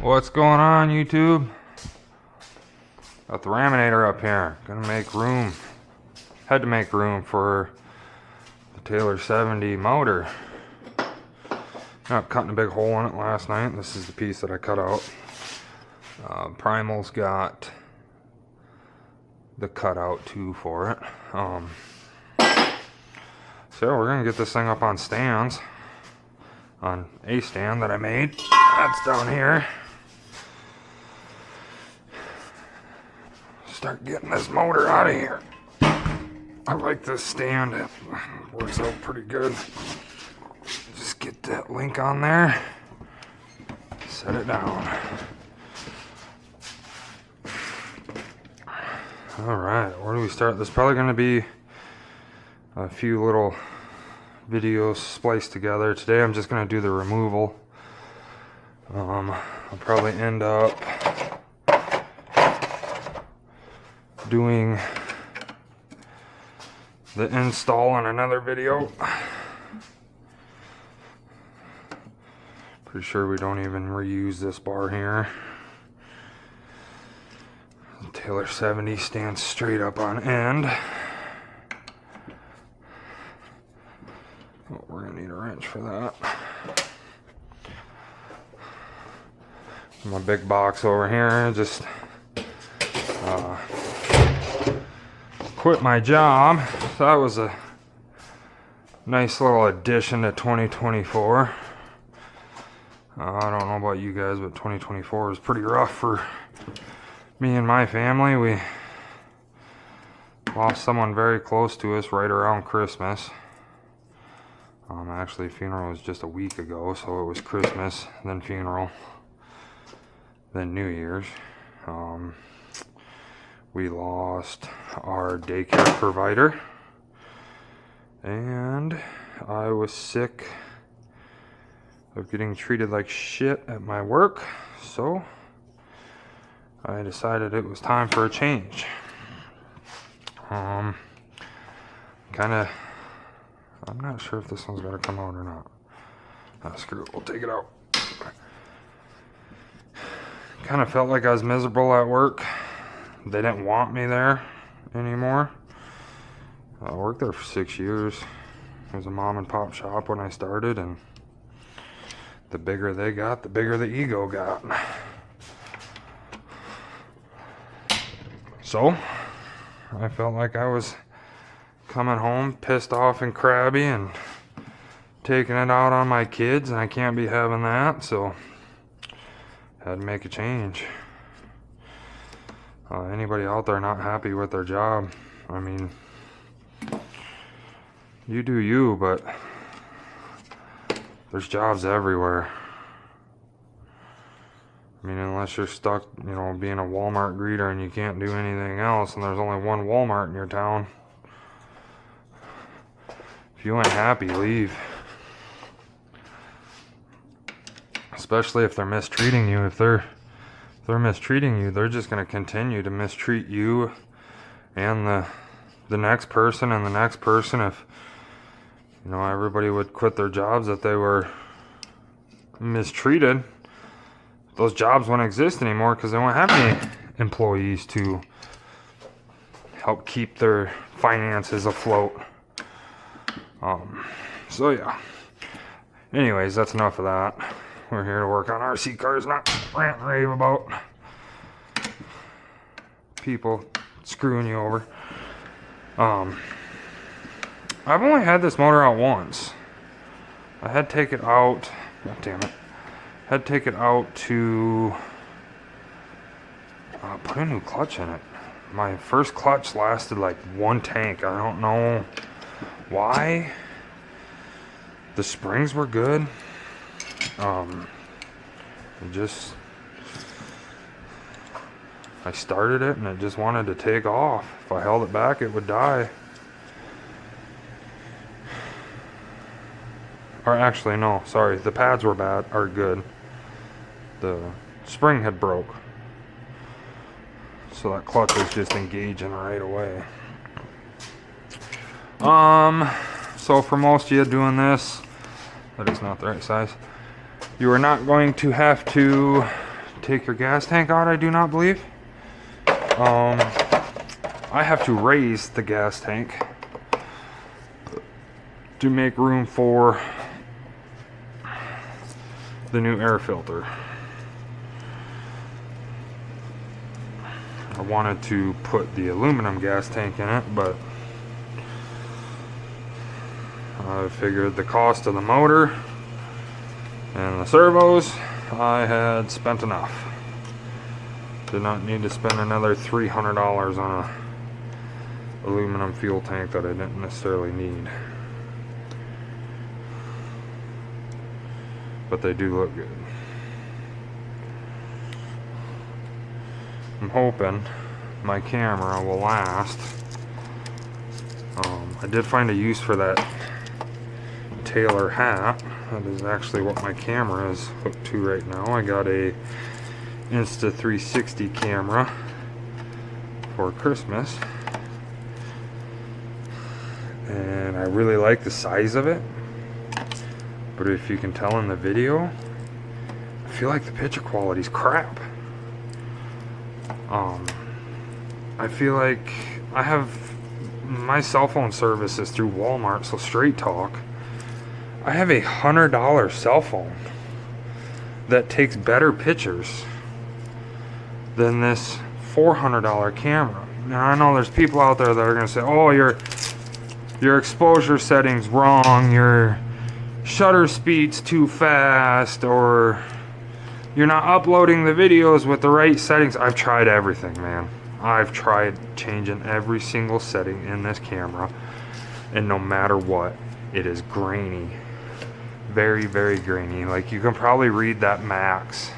What's going on, YouTube? Got the Raminator up here. Gonna make room. Had to make room for the Taylor 70 motor. Not cutting a big hole in it last night. This is the piece that I cut out. Primal's got the cutout too for it. So we're gonna get this thing up on stands. On a stand that I made. That's down here. Start getting this motor out of here. I like this stand. It works out pretty good. Just get that link on there. Set it down. Alright, where do we start? There's probably going to be a few little videos spliced together. Today I'm just going to do the removal. I'll probably end up doing the install in another video. Pretty sure we don't even reuse this bar here. The Taylor 70 stands straight up on end. Oh, we're gonna need a wrench for that. My big box over here, just quit my job. So that was a nice little addition to 2024. I don't know about you guys, but 2024 was pretty rough for me and my family. We lost someone very close to us right around Christmas. Actually, funeral was just a week ago, so it was Christmas, then funeral, then New Year's. We lost our daycare provider, and I was sick of getting treated like shit at my work, so I decided it was time for a change. I'm not sure if this one's gonna come out or not. Screw it, we'll take it out. Kind of felt like I was miserable at work. They didn't want me there anymore. I worked there for 6 years. It was a mom and pop shop when I started, and the bigger they got, the bigger the ego got. So, I felt like I was coming home pissed off and crabby and taking it out on my kids, and I can't be having that, so had to make a change. Anybody out there not happy with their job, I mean, you do you, but there's jobs everywhere. I mean, unless you're stuck, you know, being a Walmart greeter and you can't do anything else, and there's only one Walmart in your town. If you ain't happy, leave. Especially if they're mistreating you. If they're mistreating you, they're just going to continue to mistreat you and the next person and the next person. If, you know, everybody would quit their jobs that they were mistreated, those jobs wouldn't exist anymore because they won't have any employees to help keep their finances afloat. So yeah. Anyways, that's enough of that. We're here to work on RC cars, not rant and rave about people screwing you over. I've only had this motor out once. I had to take it out. God damn it. Had to take it out to put a new clutch in it. My first clutch lasted like one tank. I don't know why. The springs were good. I started it and it just wanted to take off. If I held it back, it would die. Or actually, no, sorry, the pads were good. The spring had broke. So that clutch was just engaging right away. So for most of you doing this, that is not the right size. You are not going to have to take your gas tank out, I do not believe. I have to raise the gas tank to make room for the new air filter. I wanted to put the aluminum gas tank in it, but I figured the cost of the motor and the servos, I had spent enough. Did not need to spend another $300 on a aluminum fuel tank that I didn't necessarily need. But they do look good. I'm hoping my camera will last. I did find a use for that Taylor hat. That is actually what my camera is hooked to right now. I got a Insta360 camera for Christmas, and I really like the size of it, but if you can tell in the video, I feel like the picture quality is crap. I feel like I have my cell phone service is through Walmart, so Straight Talk. I have a $100 cell phone that takes better pictures than this $400 camera. Now I know there's people out there that are gonna say, oh, your exposure setting's wrong, your shutter speed's too fast, or you're not uploading the videos with the right settings. I've tried everything, man. I've tried changing every single setting in this camera, and no matter what, it is grainy. Very, very grainy. Like, you can probably read that max,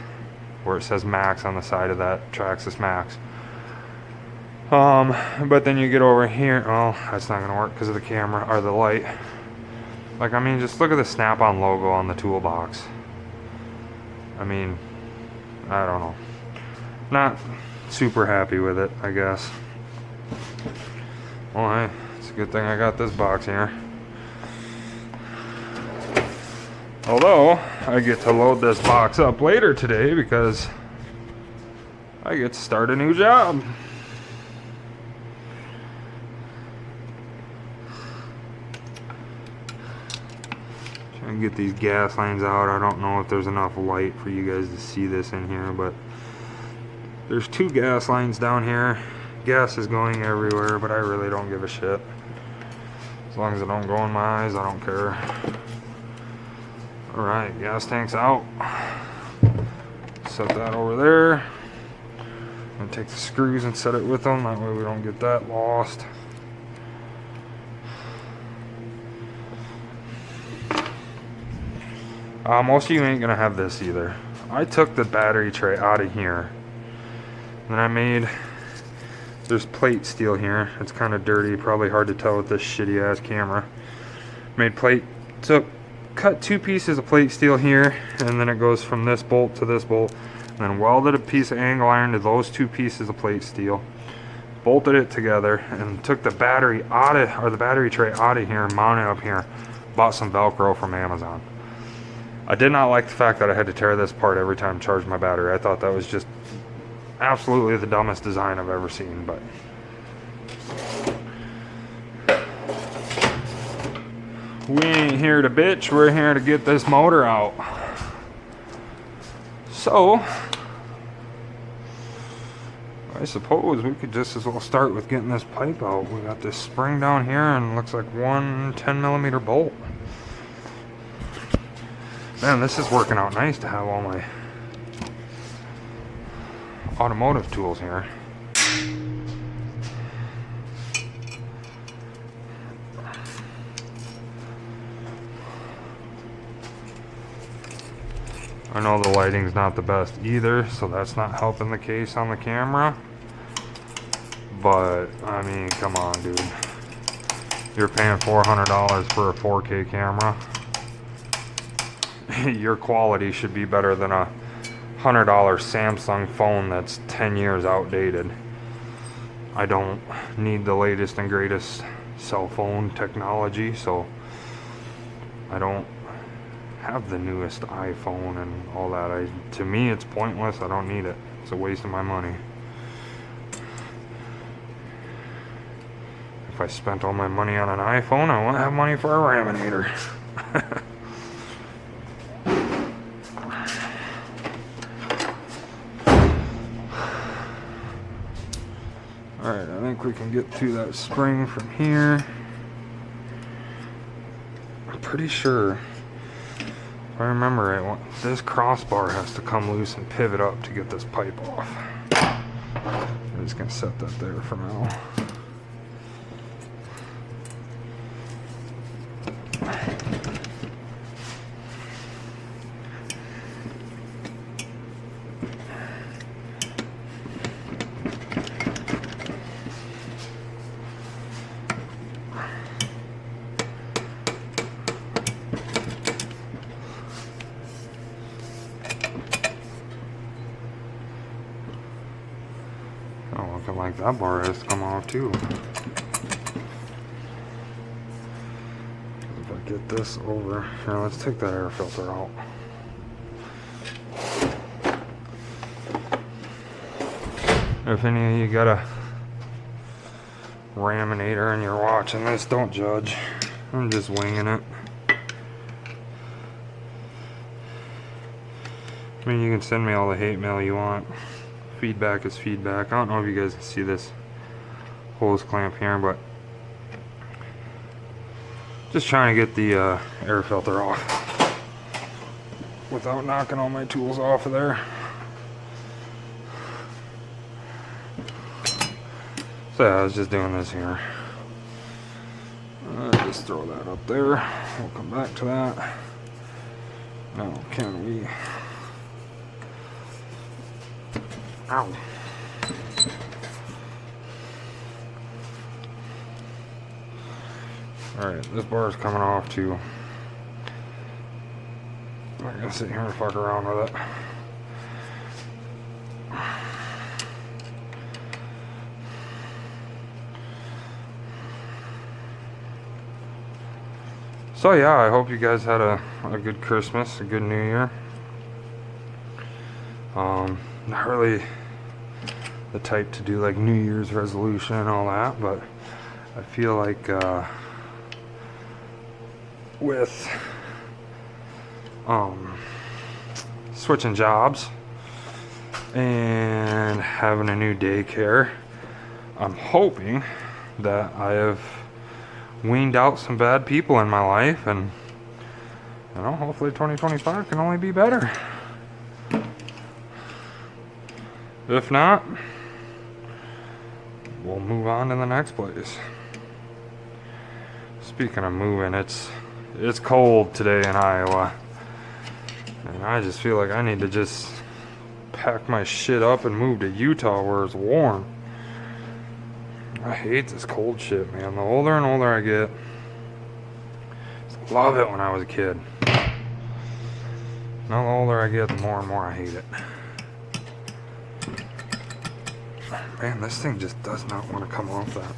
where it says max on the side of that Traxxas Max. But then you get over here, oh, that's not gonna work because of the camera, or the light. Like, I mean, just look at the Snap-on logo on the toolbox. I mean, I don't know. Not super happy with it, I guess. Well, hey, it's a good thing I got this box here. Although, I get to load this box up later today because I get to start a new job. Trying to get these gas lines out. I don't know if there's enough light for you guys to see this in here, but there's 2 gas lines down here. Gas is going everywhere, but I really don't give a shit. As long as it don't go in my eyes, I don't care. Alright, gas tank's out. Set that over there. I'm gonna take the screws and set it with them, that way we don't get that lost. Most of you ain't gonna have this either. I took the battery tray out of here. Then I made, there's plate steel here. It's kind of dirty, probably hard to tell with this shitty ass camera. Made plate, cut 2 pieces of plate steel here, and then it goes from this bolt to this bolt, and then welded a piece of angle iron to those 2 pieces of plate steel, bolted it together, and took the battery out of, or the battery tray out of here and mounted it up here. Bought some Velcro from Amazon. I did not like the fact that I had to tear this apart every time I charged my battery. I thought that was just absolutely the dumbest design I've ever seen, but we ain't here to bitch, we're here to get this motor out. So, I suppose we could just as well start with getting this pipe out. We got this spring down here and looks like one 10mm bolt. Man, this is working out nice to have all my automotive tools here. I know the lighting's not the best either, so that's not helping the case on the camera. But, I mean, come on, dude. You're paying $400 for a 4K camera. Your quality should be better than a $100 Samsung phone that's 10 years outdated. I don't need the latest and greatest cell phone technology, so I don't have the newest iPhone and all that. To me, it's pointless. I don't need it. It's a waste of my money. If I spent all my money on an iPhone, I won't have money for a Raminator. Alright, I think we can get through that spring from here. I'm pretty sure, if I remember right, this crossbar has to come loose and pivot up to get this pipe off. I'm just going to set that there for now. Oh, looking like that bar has to come off too. If I get this over here, let's take that air filter out. If any of you got a Raminator and you're watching this, don't judge. I'm just winging it. I mean, you can send me all the hate mail you want. Feedback is feedback. I don't know if you guys can see this hose clamp here, but just trying to get the air filter off without knocking all my tools off of there. So yeah, I was just doing this here. Just throw that up there. We'll come back to that. Now, can we... Ow. Alright, this bar is coming off too. I'm not gonna sit here and fuck around with it. So yeah, I hope you guys had a good Christmas, a good New Year. Not really the type to do like New Year's resolution and all that, but I feel like with switching jobs and having a new daycare, I'm hoping that I have weaned out some bad people in my life, and you know, hopefully 2025 can only be better. If not, we'll move on to the next place. Speaking of moving, it's cold today in Iowa, and I just feel like I need to just pack my shit up and move to Utah where it's warm. I hate this cold shit, man. The older and older I get, I love it when I was a kid. Now the older I get, the more and more I hate it. Man, this thing just does not want to come off that.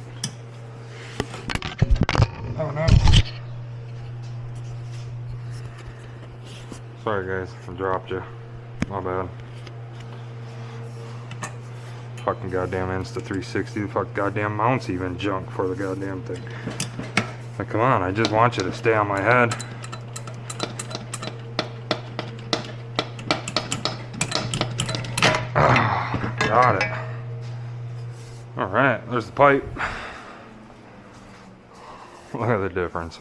Oh no. Sorry guys, I dropped you. My bad. Fucking goddamn Insta360, the fuck goddamn mount's even junk for the goddamn thing. Like, come on, I just want you to stay on my head. Oh, got it. Alright, there's the pipe. Look at the difference.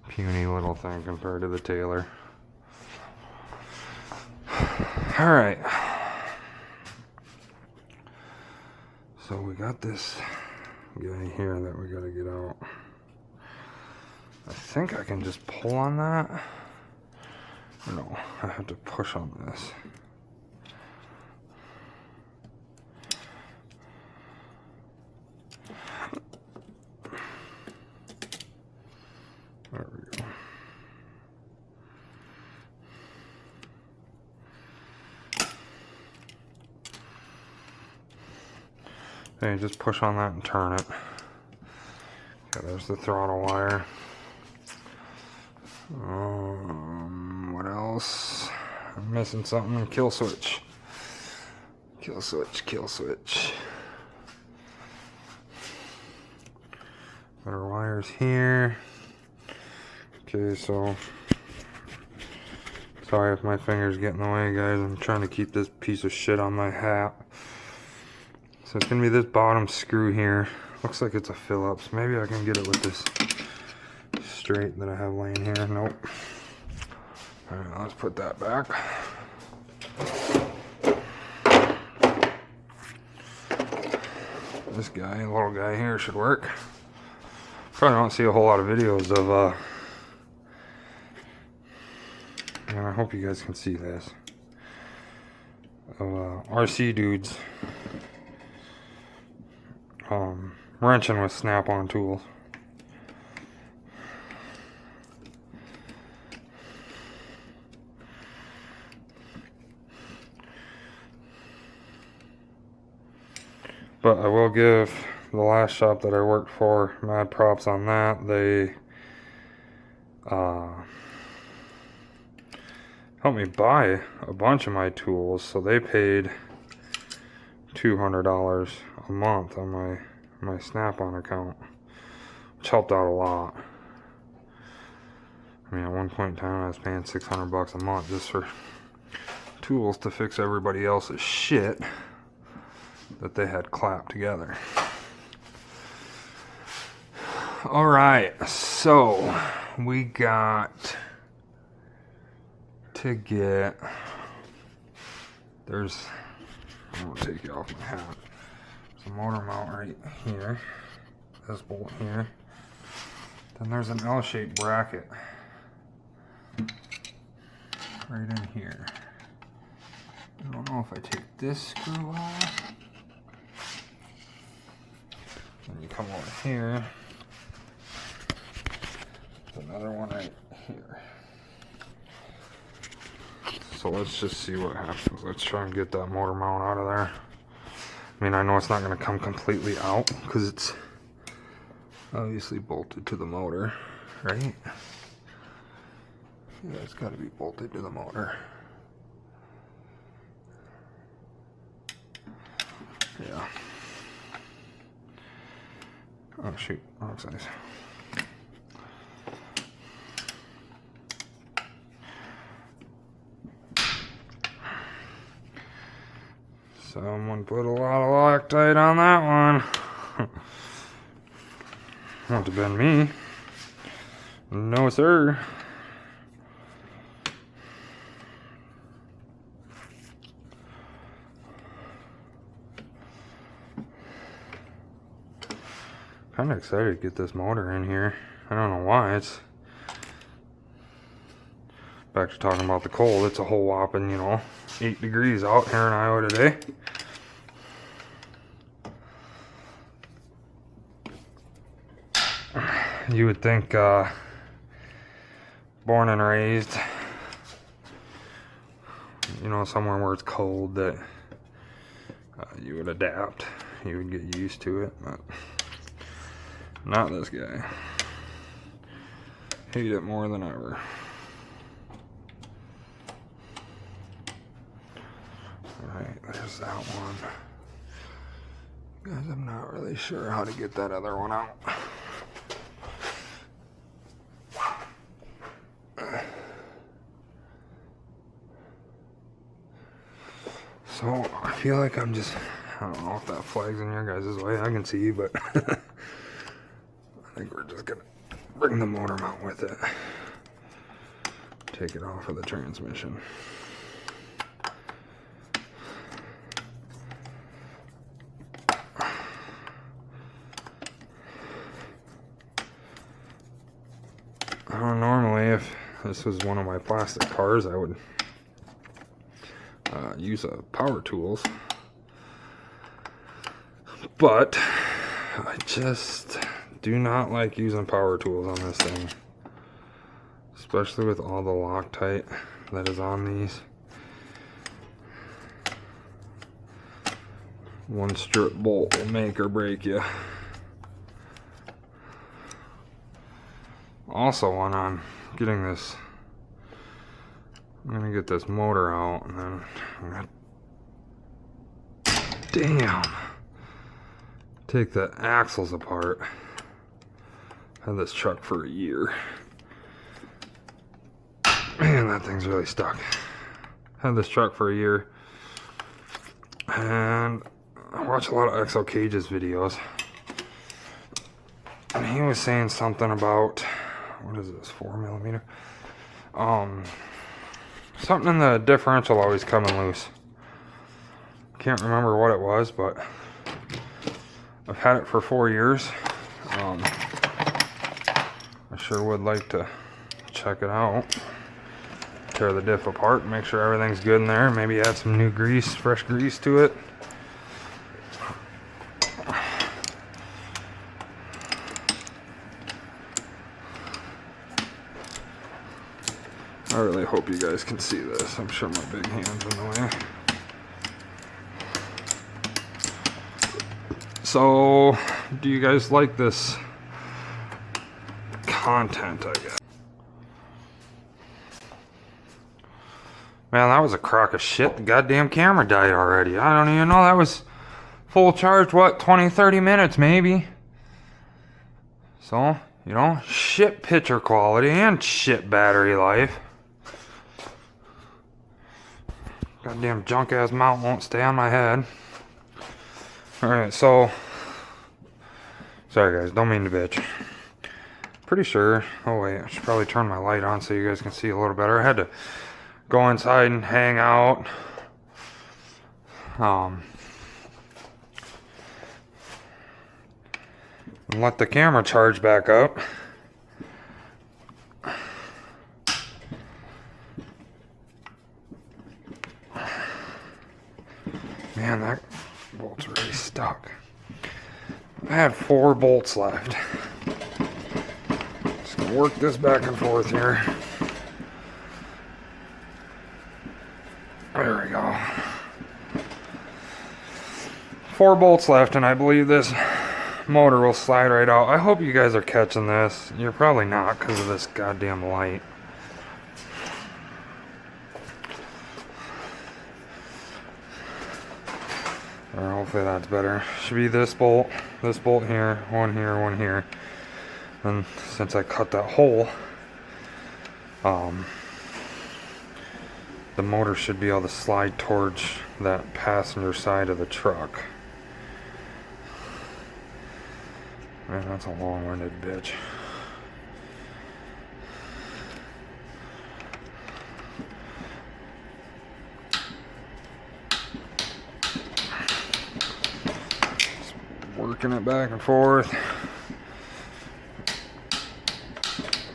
Puny little thing compared to the Taylor. Alright. So we got this guy here that we gotta get out. I think I can just pull on that. No, I have to push on this. There we go. Then you just push on that and turn it. there's the throttle wire. What else? I'm missing something. Kill switch. Kill switch, kill switch. Our wires here. Okay, so sorry if my fingers get in the way, guys. I'm trying to keep this piece of shit on my hat. So it's gonna be this bottom screw here. Looks like it's a Phillips. Maybe I can get it with this straight that I have laying here. Nope. Alright, let's put that back. This guy, little guy here, should work. Probably don't see a whole lot of videos of and I hope you guys can see this, of RC dudes wrenching with snap-on tools. But I will give the last shop that I worked for mad props on that. They helped me buy a bunch of my tools, so they paid $200 a month on my Snap-on account, which helped out a lot. I mean, at one point in time I was paying $600 a month just for tools to fix everybody else's shit that they had clapped together. Alright, so we got to get, I'm gonna take you off my hat. There's a motor mount right here, this bolt here. Then there's an L-shaped bracket right in here. I don't know if I take this screw off. Then you come over here. There's another one right here. So let's just see what happens. Let's try and get that motor mount out of there. I mean, I know it's not going to come completely out because it's obviously bolted to the motor, right? Yeah, it's got to be bolted to the motor. Yeah. Oh shoot, wrong size. Someone put a lot of Loctite on that one. Wouldn't have been me. No, sir. Kind of excited to get this motor in here. I don't know why. It's back to talking about the cold. It's a whole whopping, 8 degrees out here in Iowa today. You would think, born and raised, somewhere where it's cold, that you would adapt. You would get used to it, but not this guy. Hate it more than ever. Alright, there's that one. Guys, I'm not really sure how to get that other one out. So, I feel like I don't know if that flag's in your guys' way. I can see, but I think we're just gonna bring the motor mount with it. Take it off of the transmission. Normally, if this was one of my plastic cars, I would use power tools, but I just do not like using power tools on this thing, especially with all the Loctite that is on these. One strip bolt will make or break you. Also, when I'm getting this, I'm gonna get this motor out, and then I'm gonna, damn, take the axles apart. Had this truck for a year. Man, that thing's really stuck. Had this truck for a year, and I watch a lot of XL Cage's videos, and he was saying something about, what is this, 4mm? Something in the differential always coming loose. Can't remember what it was, but I've had it for 4 years. I sure would like to check it out. Tear the diff apart, make sure everything's good in there. Maybe add some new grease, fresh grease to it. I really hope you guys can see this. I'm sure my big hand's in the way. So, do you guys like this content, I guess? Man, that was a crock of shit. The goddamn camera died already. I don't even know. That was full charge, what, 20, 30 minutes maybe. So, you know, shit picture quality and shit battery life. Goddamn junk ass mount won't stay on my head. Alright, so, sorry guys, don't mean to bitch. Pretty sure, oh wait, I should probably turn my light on so you guys can see a little better. I had to go inside and hang out. And let the camera charge back up. Man, that bolt's really stuck. I had 4 bolts left. Just gonna work this back and forth here. There we go. 4 bolts left, and I believe this motor will slide right out. I hope you guys are catching this. You're probably not because of this goddamn light. Or hopefully that's better. Should be this bolt here, one here. And since I cut that hole, the motor should be able to slide towards that passenger side of the truck. Man, that's a long-winded bitch. Just working it back and forth.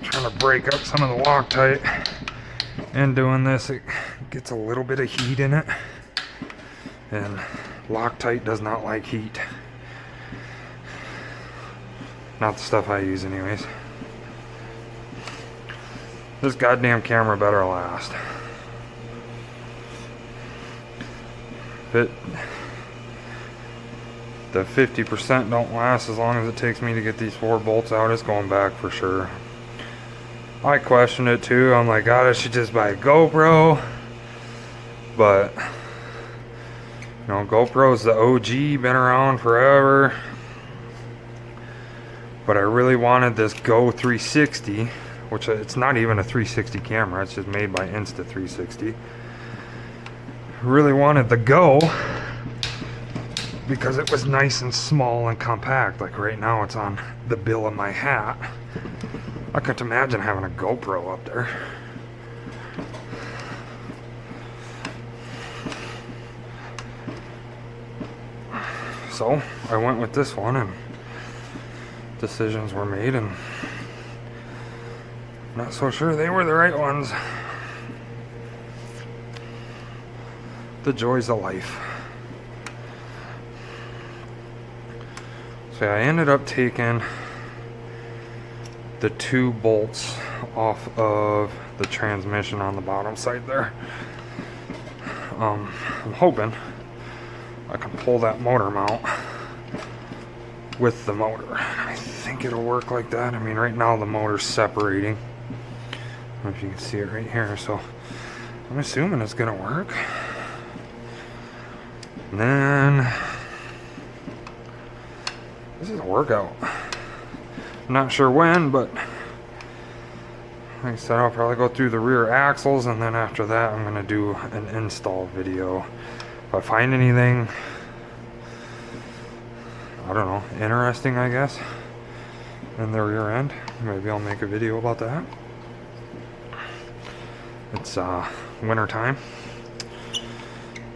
Trying to break up some of the Loctite. And doing this, it gets a little bit of heat in it, and Loctite does not like heat. Not the stuff I use anyways. This goddamn camera better last. The 50% don't last as long as it takes me to get these 4 bolts out. It's going back for sure. I questioned it too. I'm like, God, I should just buy a GoPro. But, you know, GoPro's the OG, been around forever. But I really wanted this Go 360, which it's not even a 360 camera. It's just made by Insta360. Really wanted the Go because it was nice and small and compact. Like right now it's on the bill of my hat. I couldn't imagine having a GoPro up there. So I went with this one, and decisions were made, and not so sure they were the right ones. The joys of life. So I ended up taking the 2 bolts off of the transmission on the bottom side there. I'm hoping I can pull that motor mount with the motor. I think it'll work like that. I mean, right now the motor's separating. I don't know if you can see it right here, so I'm assuming it's gonna work. And then this is a workout. I'm not sure when, but like I said, I'll probably go through the rear axles, and then after that I'm gonna do an install video. If I find anything, I don't know, interesting, I guess, in the rear end, maybe I'll make a video about that. It's winter time,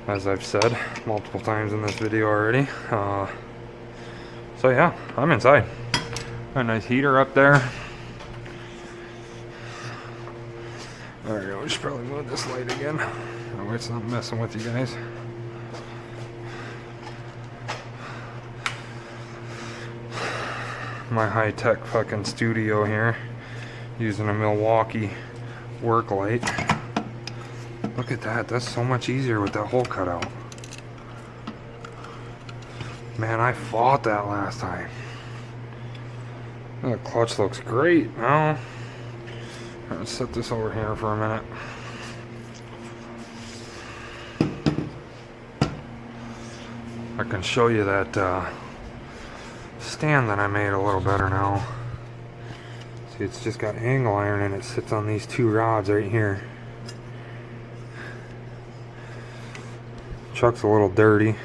as I've said multiple times in this video already. So yeah, I'm inside. Got a nice heater up there. Alright, I should probably move this light again. That way it's not messing with you guys. My high-tech fucking studio here, using a Milwaukee work light. Look at that, that's so much easier with that hole cut out. Man, I fought that last time. The clutch looks great now. Let's set this over here for a minute. I can show you that stand that I made a little better now. See, it's just got angle iron and it sits on these two rods right here. Truck's a little dirty.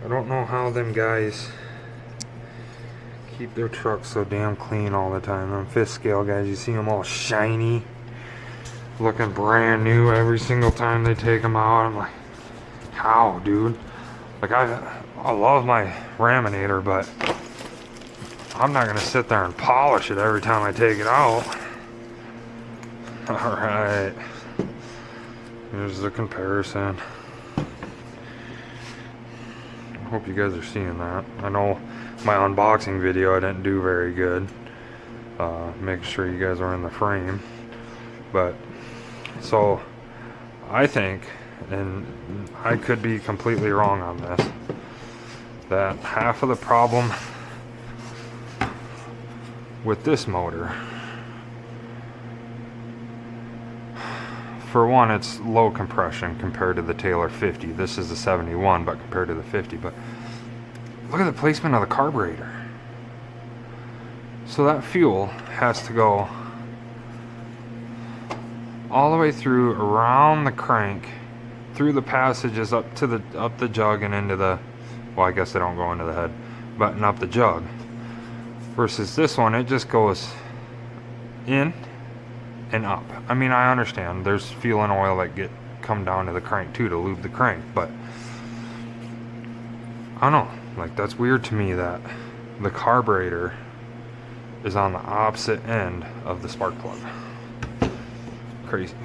I don't know how them guys keep their trucks so damn clean all the time. Them fifth scale guys, you see them all shiny, looking brand new every single time they take them out. I'm like, how, dude? Like, I love my Raminator, but I'm not gonna sit there and polish it every time I take it out. Alright, here's the comparison. I hope you guys are seeing that. I know my unboxing video I didn't do very good, making sure you guys are in the frame, but so I think, and I could be completely wrong on this, that half of the problem with this motor, for one, it's low compression compared to the Taylor 50. This is the 71, but compared to the 50, but look at the placement of the carburetor. So that fuel has to go all the way through, around the crank, through the passages up to the jug and into the, well, I guess they don't go into the head, but and up the jug. Versus this one, it just goes in and up. I mean, I understand there's fuel and oil that come down to the crank too to lube the crank, but I don't know. Like, that's weird to me that the carburetor is on the opposite end of the spark plug. Crazy.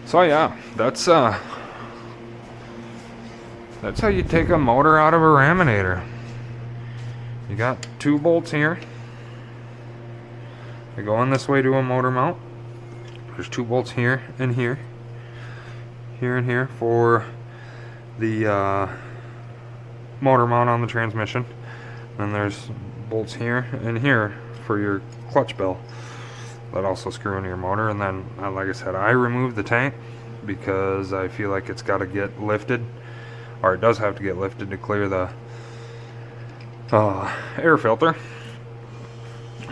So yeah, that's how you take a motor out of a Raminator. You got two bolts here. They go in this way to a motor mount. There's two bolts here and here. Here and here for the motor mount on the transmission. And there's bolts here and here for your clutch bell that also screw into your motor. And then, like I said, I removed the tank because I feel like it's got to get lifted, or it does have to get lifted to clear the air filter.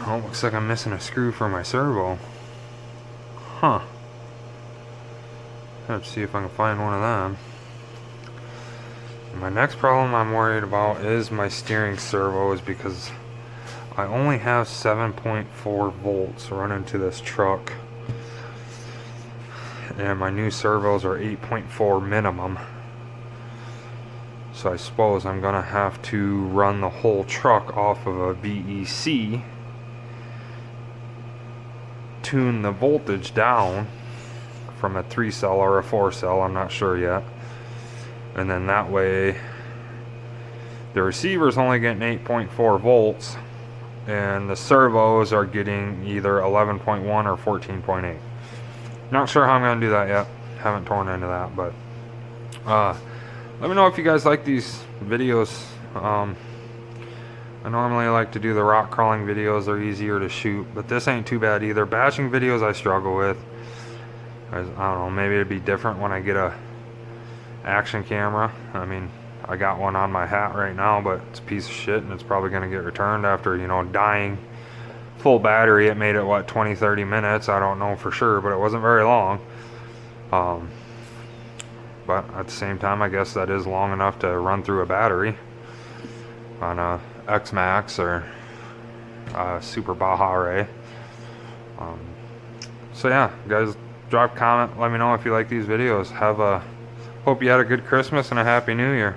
Oh, looks like I'm missing a screw for my servo. Huh. Let's see if I can find one of them. My next problem I'm worried about is my steering servos, because I only have 7.4 volts running to this truck, and my new servos are 8.4 minimum. So I suppose I'm gonna have to run the whole truck off of a VEC, tune the voltage down from a 3-cell or a 4-cell, I'm not sure yet, and then that way the receiver's only getting 8.4 volts and the servos are getting either 11.1 or 14.8. Not sure how I'm gonna do that yet, haven't torn into that, but let me know if you guys like these videos. I normally like to do the rock crawling videos. They're easier to shoot, but this ain't too bad either. Bashing videos I struggle with. I don't know, maybe it'd be different when I get a action camera. I mean, I got one on my hat right now, but it's a piece of shit and it's probably going to get returned after, you know, dying full battery. It made it, what, 20-30 minutes. I don't know for sure, but it wasn't very long. But at the same time, I guess that is long enough to run through a battery on a X-Max or Super Baja Ray. So yeah, guys, drop a comment, let me know if you like these videos. Hope you had a good Christmas and a Happy New Year.